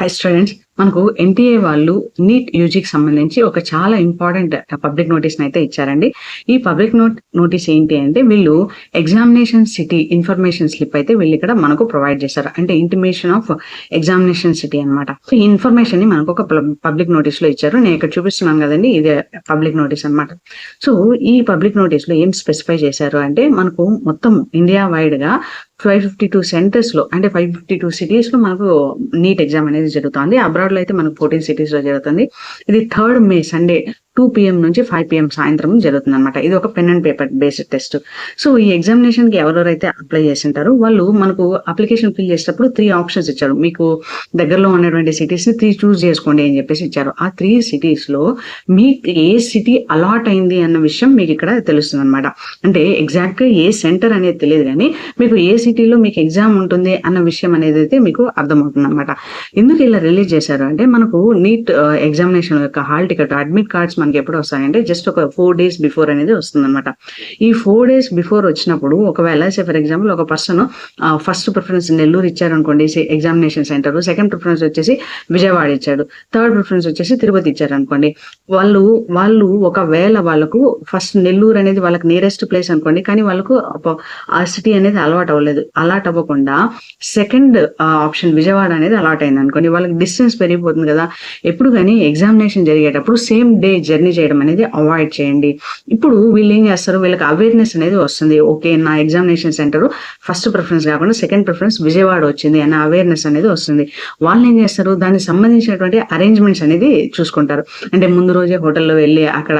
High students, మనకు NTA వాళ్ళు neat యూజీకి సంబంధించి ఒక చాలా ఇంపార్టెంట్ పబ్లిక్ నోటీస్ అయితే ఇచ్చారండి. ఈ పబ్లిక్ నోటీస్ ఏంటి అంటే, వీళ్ళు ఎగ్జామినేషన్ సిటీ ఇన్ఫర్మేషన్ స్లిప్ అయితే వీళ్ళు ఇక్కడ మనకు ప్రొవైడ్ చేశారు. అంటే ఇంటిమేషన్ ఆఫ్ ఎగ్జామినేషన్ సిటీ అనమాట. ఈ ఇన్ఫర్మేషన్ ని మనకు ఒక పబ్లిక్ నోటీస్ లో ఇచ్చారు. నేను ఇక్కడ చూపిస్తున్నాను కదండి, ఇదే పబ్లిక్ నోటీస్ అనమాట. సో ఈ పబ్లిక్ నోటీస్ లో ఏం స్పెసిఫై చేశారు అంటే, మనకు మొత్తం ఇండియా వైడ్ గా 552 సెంటర్స్ లో, అంటే 552 సిటీస్ లో మనకు నీట్ ఎగ్జామ్ అనేది జరుగుతుంది. అబ్రాడ్ లో అయితే మనకు 14 సిటీస్ లో జరుగుతుంది. ఇది 3rd మే సండే 2 PM నుంచి 5 PM సాయంత్రం జరుగుతుంది అనమాట. ఇది ఒక pen and paper based test. So ఈ ఎగ్జామినేషన్ కి ఎవరెవరైతే అప్లై చేసింటారో వాళ్ళు మనకు అప్లికేషన్ ఫిల్ చేసేటప్పుడు 3 ఆప్షన్స్ ఇచ్చారు. మీకు దగ్గరలో ఉన్నటువంటి సిటీస్ ని 3 చూస్ చేసుకోండి అని చెప్పేసి ఇచ్చారు. ఆ 3 సిటీస్ లో మీకు ఏ సిటీ అలాట్ అయింది అన్న విషయం మీకు ఇక్కడ తెలుస్తుంది అనమాట. అంటే ఎగ్జాక్ట్ గా ఏ సెంటర్ అనేది తెలియదు, కానీ మీకు ఏ సిటీలో మీకు ఎగ్జామ్ ఉంటుంది అన్న విషయం అనేది అయితే మీకు అర్థమవుతుంది అనమాట. ఎందుకు ఇలా రిలీజ్ చేశారు అంటే, మనకు నీట్ ఎగ్జామినేషన్ యొక్క హాల్ టికెట్, అడ్మిట్ కార్డ్స్ మనకి ఎప్పుడు వస్తాయంటే జస్ట్ ఒక 4 days బిఫోర్ అనేది వస్తుంది అనమాట. ఈ 4 days బిఫోర్ వచ్చినప్పుడు ఒకవేళ ఫర్ ఎగ్జాంపుల్ ఒక పర్సన్ ఫస్ట్ ప్రిఫరెన్స్ నెల్లూరు ఇచ్చారు అనుకోండి ఎగ్జామినేషన్ సెంటర్, సెకండ్ ప్రిఫరెన్స్ వచ్చేసి విజయవాడ ఇచ్చాడు, థర్డ్ ప్రిఫరెన్స్ వచ్చేసి తిరుపతి ఇచ్చారు అనుకోండి. వాళ్ళు ఒకవేళ వాళ్ళకు ఫస్ట్ నెల్లూరు అనేది వాళ్ళకి నియరెస్ట్ ప్లేస్ అనుకోండి, కానీ వాళ్ళకు ఆ సిటీ అనేది అలాట్ అవ్వకుండా సెకండ్ ఆప్షన్ విజయవాడ అనేది అలాట్ అయింది అనుకోండి, వాళ్ళకి డిస్టెన్స్ పెరిగిపోతుంది కదా. ఎప్పుడు కానీ ఎగ్జామినేషన్ జరిగేటప్పుడు సేమ్ డే జర్నీ చేయడం అనేది అవాయిడ్ చేయండి. ఇప్పుడు వీళ్ళు ఏం చేస్తారు, వీళ్ళకి అవేర్నెస్ అనేది వస్తుంది. ఓకే, నా ఎగ్జామినేషన్ సెంటర్ ఫస్ట్ ప్రిఫరెన్స్ కాకుండా సెకండ్ ప్రిఫరెన్స్ విజయవాడ వచ్చింది అనే అవేర్నెస్ అనేది వస్తుంది. వాళ్ళు ఏం చేస్తారు, దానికి సంబంధించినటువంటి అరేంజ్మెంట్స్ అనేది చూసుకుంటారు. అంటే ముందు రోజే హోటల్లో వెళ్ళి అక్కడ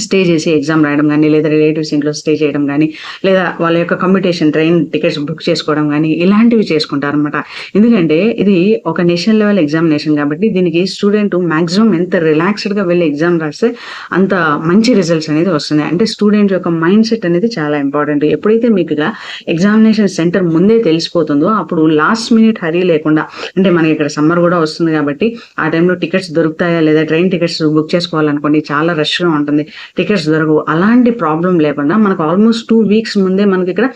స్టే చేసి ఎగ్జామ్ రాయడం కానీ, లేదా రిలేటివ్స్ ఇంట్లో స్టే చేయడం కానీ, లేదా వాళ్ళ యొక్క కమ్యూటేషన్ ట్రైన్ టికెట్స్ బుక్ చేసుకోవడం కానీ, ఇలాంటివి చేసుకుంటారు అనమాట. ఎందుకంటే ఇది ఒక నేషనల్ లెవెల్ ఎగ్జామినేషన్ కాబట్టి దీనికి స్టూడెంట్ మాక్సిమం ఎంత రిలాక్స్డ్ గా వెళ్ళి ఎగ్జామ్ రాస్తే అంత మంచి రిజల్ట్స్ అనేది వస్తుంది. అంటే స్టూడెంట్ యొక్క మైండ్ సెట్ అనేది చాలా ఇంపార్టెంట్. ఎప్పుడైతే మీకు ఎగ్జామినేషన్ సెంటర్ ముందే తెలిసిపోతుందో అప్పుడు లాస్ట్ మినిట్ హరీ లేకుండా, అంటే మనకి ఇక్కడ సమ్మర్ కూడా వస్తుంది కాబట్టి ఆ టైంలో టికెట్స్ దొరుకుతాయా లేదా, ట్రైన్ టికెట్స్ బుక్ చేసుకోవాలనుకోండి చాలా రష్ గా ఉంటుంది, టికెట్స్ దొరకవు, అలాంటి ప్రాబ్లం లేకుండా మనకు ఆల్మోస్ట్ 2 weeks ముందే మనకి ఇక్కడ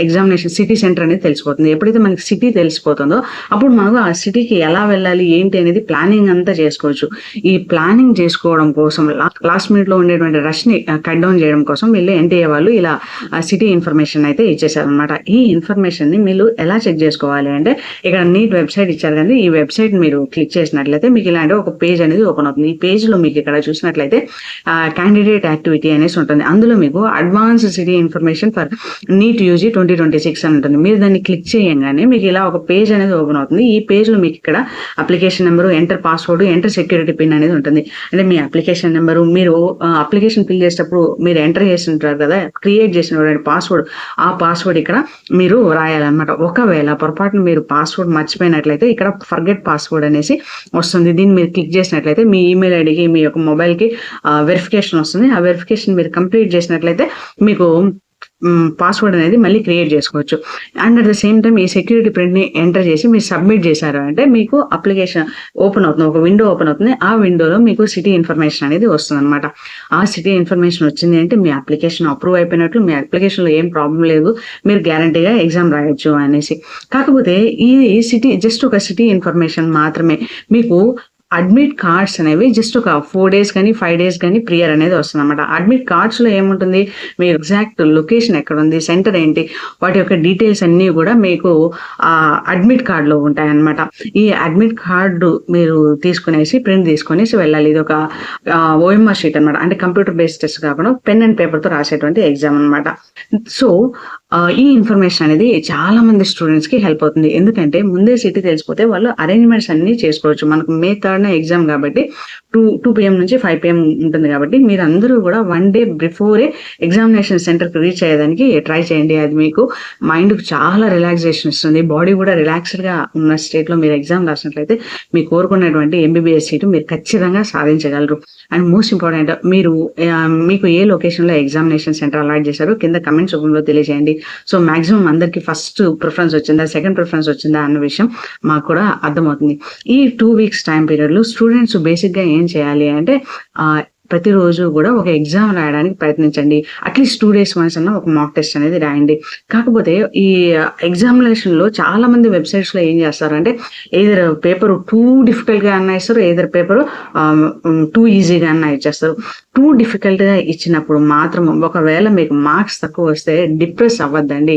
ఎగ్జామినేషన్ సిటీ సెంటర్ అనేది తెలిసిపోతుంది. ఎప్పుడైతే మనకి సిటీ తెలిసిపోతుందో అప్పుడు మనకు ఆ సిటీకి ఎలా వెళ్ళాలి ఏంటి అనేది ప్లానింగ్ అంతా చేసుకోవచ్చు. ఈ ప్లానింగ్ చేసుకోవడం కోసం లాస్ట్ మినిట్ లో ఉండేటువంటి రష్ ని కట్ డౌన్ చేయడం కోసం వీళ్ళు ఎన్టీఏ వాళ్ళు ఇలా సిటీ ఇన్ఫర్మేషన్ అయితే ఇచ్చేసారు అనమాట. ఈ ఇన్ఫర్మేషన్ ని మీరు ఎలా చెక్ చేసుకోవాలి అంటే, ఇక్కడ నీట్ వెబ్సైట్ ఇచ్చారు కానీ ఈ వెబ్సైట్ మీరు క్లిక్ చేసినట్లయితే మీకు ఇలాంటి ఒక పేజ్ అనేది ఓపెన్ అవుతుంది. ఈ పేజ్ లో మీకు ఇక్కడ చూసినట్లయితే క్యాండిడేట్ యాక్టివిటీ అనేసి ఉంటుంది. అందులో మీకు advance city information for NEET UG 2026 అని ఉంటుంది. మీరు దాన్ని క్లిక్ చేయగానే మీకు ఇలా ఒక పేజ్ అనేది ఓపెన్ అవుతుంది. ఈ పేజ్ లో మీకు ఇక్కడ application number, enter password, enter security pin అనేది ఉంటుంది. అంటే మీ అప్లికేషన్ నెంబరు, మీరు అప్లికేషన్ ఫిల్ చేసేటప్పుడు మీరు ఎంటర్ చేస్తుంటారు కదా, క్రియేట్ చేసిన పాస్వర్డ్, ఆ పాస్వర్డ్ ఇక్కడ మీరు రాయాలన్నమాట. ఒకవేళ పొరపాటున మీరు పాస్వర్డ్ మర్చిపోయినట్లయితే ఇక్కడ ఫర్గెట్ పాస్వర్డ్ అనేసి వస్తుంది. దీన్ని మీరు క్లిక్ చేసినట్లయితే మీ ఈమెయిల్ ఐడికి, మీ యొక్క మొబైల్ కి వెరిఫికేషన్ వస్తుంది. ఆ వెరిఫికేషన్ మీరు కంప్లీట్ చేసినట్లయితే మీకు పాస్వర్డ్ అనేది మళ్ళీ క్రియేట్ చేసుకోవచ్చు. And at the same time ఈ సెక్యూరిటీ ప్రింట్ ని ఎంటర్ చేసి మీరు సబ్మిట్ చేశారు అంటే మీకు అప్లికేషన్ ఓపెన్ అవుతుంది, ఒక విండో ఓపెన్ అవుతుంది. ఆ విండోలో మీకు సిటీ ఇన్ఫర్మేషన్ అనేది వస్తుంది అనమాట. ఆ సిటీ ఇన్ఫర్మేషన్ వచ్చింది అంటే మీ అప్లికేషన్ అప్రూవ్ అయిపోయినట్లు, మీ అప్లికేషన్ లో ఏం ప్రాబ్లం లేదు, మీరు గ్యారంటీగా ఎగ్జామ్ రాయొచ్చు అనేసి. కాకపోతే ఈ సిటీ జస్ట్ ఒక సిటీ ఇన్ఫర్మేషన్ మాత్రమే. మీకు అడ్మిట్ కార్డ్స్ అనేవి జస్ట్ ఒక 4 days కానీ 5 days కానీ ప్రియర్ అనేది వస్తుంది అనమాట. అడ్మిట్ కార్డ్స్ లో ఏముంటుంది, మీ ఎగ్జాక్ట్ లొకేషన్ ఎక్కడ ఉంది, సెంటర్ ఏంటి, వాటి యొక్క డీటెయిల్స్ అన్ని కూడా మీకు ఆ అడ్మిట్ కార్డ్ లో ఉంటాయి అనమాట. ఈ అడ్మిట్ కార్డు మీరు ప్రింట్ తీసుకునేసి వెళ్ళాలి. ఇది ఒక OMR షీట్ అనమాట. అంటే కంప్యూటర్ బేస్డ్ టెస్ట్ కాకుండా పెన్ అండ్ పేపర్ తో రాసేటువంటి ఎగ్జామ్ అనమాట. సో ఈ ఇన్ఫర్మేషన్ అనేది చాలా మంది స్టూడెంట్స్ కి హెల్ప్ అవుతుంది. ఎందుకంటే ముందే సిటీ తెలిసిపోతే వాళ్ళు అరేంజ్మెంట్స్ అన్ని చేసుకోవచ్చు. మనకు May 3rd ఎగ్జామ్ కాబట్టి 2 PM నుంచి 5 PM ఉంటుంది కాబట్టి మీరు అందరూ కూడా 1 day బిఫోరే ఎగ్జామినేషన్ సెంటర్ కి రీచ్ అయ్యేదానికి ట్రై చేయండి. అది మీకు మైండ్ కు చాలా రిలాక్సేషన్ ఇస్తుంది. బాడీ కూడా రిలాక్స్డ్ గా ఉన్న స్టేట్ లో మీరు ఎగ్జామ్ రాసినట్లయితే మీకు కోరుకున్నటువంటి MBBS సీటు మీరు ఖచ్చితంగా సాధించగలరు. అండ్ మోస్ట్ ఇంపార్టెంట్, మీకు ఏ లొకేషన్ లో ఎగ్జామినేషన్ సెంటర్ అలాట్ చేశారో కింద కమెంట్స్ రూపంలో తెలియజేయండి. సో మాక్సిమం అందరికి ఫస్ట్ ప్రిఫరెన్స్ వచ్చిందా, సెకండ్ ప్రిఫరెన్స్ వచ్చిందా అన్న విషయం మాకు కూడా అర్థమవుతుంది. ఈ 2 weeks టైం పీరియడ్ లో స్టూడెంట్స్ బేసిక్ గా ఏం చేయాలి అంటే, ప్రతిరోజు కూడా ఒక ఎగ్జామ్ రాయడానికి ప్రయత్నించండి. అట్లీస్ట్ 2 days వన్స్ అన్న ఒక మాక్ టెస్ట్ అనేది రాయండి. కాకపోతే ఈ ఎగ్జామినేషన్‌లో చాలా మంది వెబ్‌సైట్స్‌లో ఏం చేస్తారంటే ఎయిదర్ పేపర్ టూ డిఫికల్ట్‌గా అన్నా ఇస్తారు. ఎయిదర్ పేపర్ టూ ఈజీగా అన్నా ఇచ్చేస్తారు. టూ డిఫికల్ట్‌గా ఇచ్చినప్పుడు మాత్రం ఒకవేళ మీకు మార్క్స్ తక్కువ వస్తే డిప్రెస్ అవ్వద్దండి.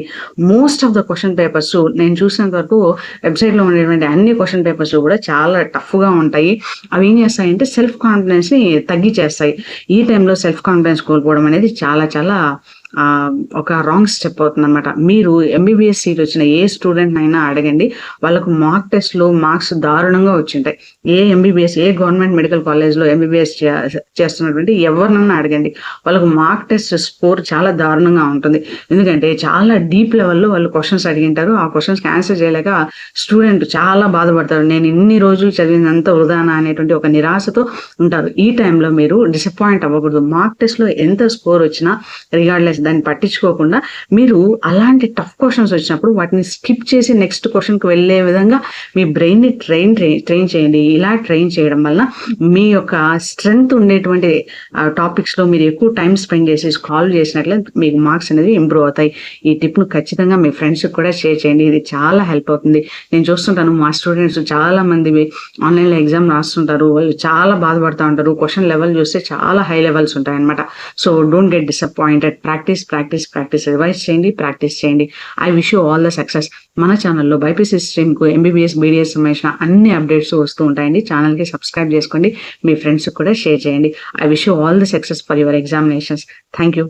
Most of the question papers నేను చూసినంత వరకు వెబ్‌సైట్‌లో ఉండేటువంటి అన్ని క్వెషన్ పేపర్స్ కూడా చాలా టఫ్‌గా ఉంటాయి. అవి ఏం చేస్తాయంటే సెల్ఫ్ కాన్ఫిడెన్స్‌ని తగ్గిచ్చేస్తాయి. ఈ టైంలో సెల్ఫ్ కాన్ఫిడెన్స్ కోల్పోవడం అనేది చాలా చాలా ఒక రాంగ్ స్టెప్ అవుతుందన్నమాట. మీరు ఎంబీబీఎస్ సీట్ వచ్చిన ఏ స్టూడెంట్‌నైనా అడగండి. వాళ్ళకు మాక్ టెస్ట్‌లో మార్క్స్ దారుణంగా వచ్చుంటాయి. ఏ గవర్నమెంట్ మెడికల్ కాలేజ్‌లో ఎంబీబీఎస్ చేస్తున్నటువంటి ఎవరినన్నా అడగండి. వాళ్ళకు మార్క్ టెస్ట్ స్కోర్ చాలా దారుణంగా ఉంటుంది. ఎందుకంటే చాలా డీప్ లెవెల్‌లో వాళ్ళు క్వెషన్స్ అడిగింటారు. ఆ క్వెషన్స్‌కి ఆన్సర్ చేయలేక స్టూడెంట్ చాలా బాధపడతారు. నేను ఇన్ని రోజులు చదివిందంతా వృధానా అనేటువంటి ఒక నిరాశతో ఉంటారు. ఈ టైంలో మీరు డిసప్పాయింట్ అవ్వకూడదు. మార్క్ టెస్ట్‌లో ఎంత స్కోర్ వచ్చినా రిగార్డ్‌లెస్ దాన్ని పట్టించుకోకుండా మీరు అలాంటి టఫ్ క్వెషన్స్ వచ్చినప్పుడు వాటిని స్కిప్ చేసి నెక్స్ట్ క్వెషన్‌కి వెళ్ళే విధంగా మీ బ్రెయిన్‌ని ట్రైన్ చేయండి. ఇలా ట్రైన్ చేయడం వల్ల మీ యొక్క స్ట్రెంగ్త్ ఉండేటువంటి టాపిక్స్‌లో మీరు ఎక్కువ టైం స్పెండ్ చేసి సాల్వ్ చేసినట్లయితే మీకు మార్క్స్ అనేవి ఇంప్రూవ్ అవుతాయి. ఈ టిప్‌ను ఖచ్చితంగా మీ ఫ్రెండ్స్‌కి కూడా షేర్ చేయండి. ఇది చాలా హెల్ప్ అవుతుంది. నేను చూస్తుంటాను మా స్టూడెంట్స్ చాలా మంది ఆన్‌లైన్‌లో ఎగ్జామ్ రాస్తుంటారు. వాళ్ళు చాలా బాధపడతా ఉంటారు. క్వెషన్ లెవెల్ చూస్తే చాలా హై లెవెల్స్ ఉంటాయన్నమాట. So don't get disappointed. Practice revise చేయండి, ప్రాక్టీస్ చేయండి. I wish you all the success. మన ఛానల్‌లో బైపీసీ స్ట్రీమ్‌కు ఎంబీబీఎస్, బీడీఎస్ సంబంధించిన అన్ని అప్డేట్స్ వస్తూ ఉంటాయండి. ఛానల్‌కి సబ్స్క్రైబ్ చేసుకోండి. మీ ఫ్రెండ్స్‌కి కూడా షేర్ చేయండి. I wish you all the success for your examinations. Thank you.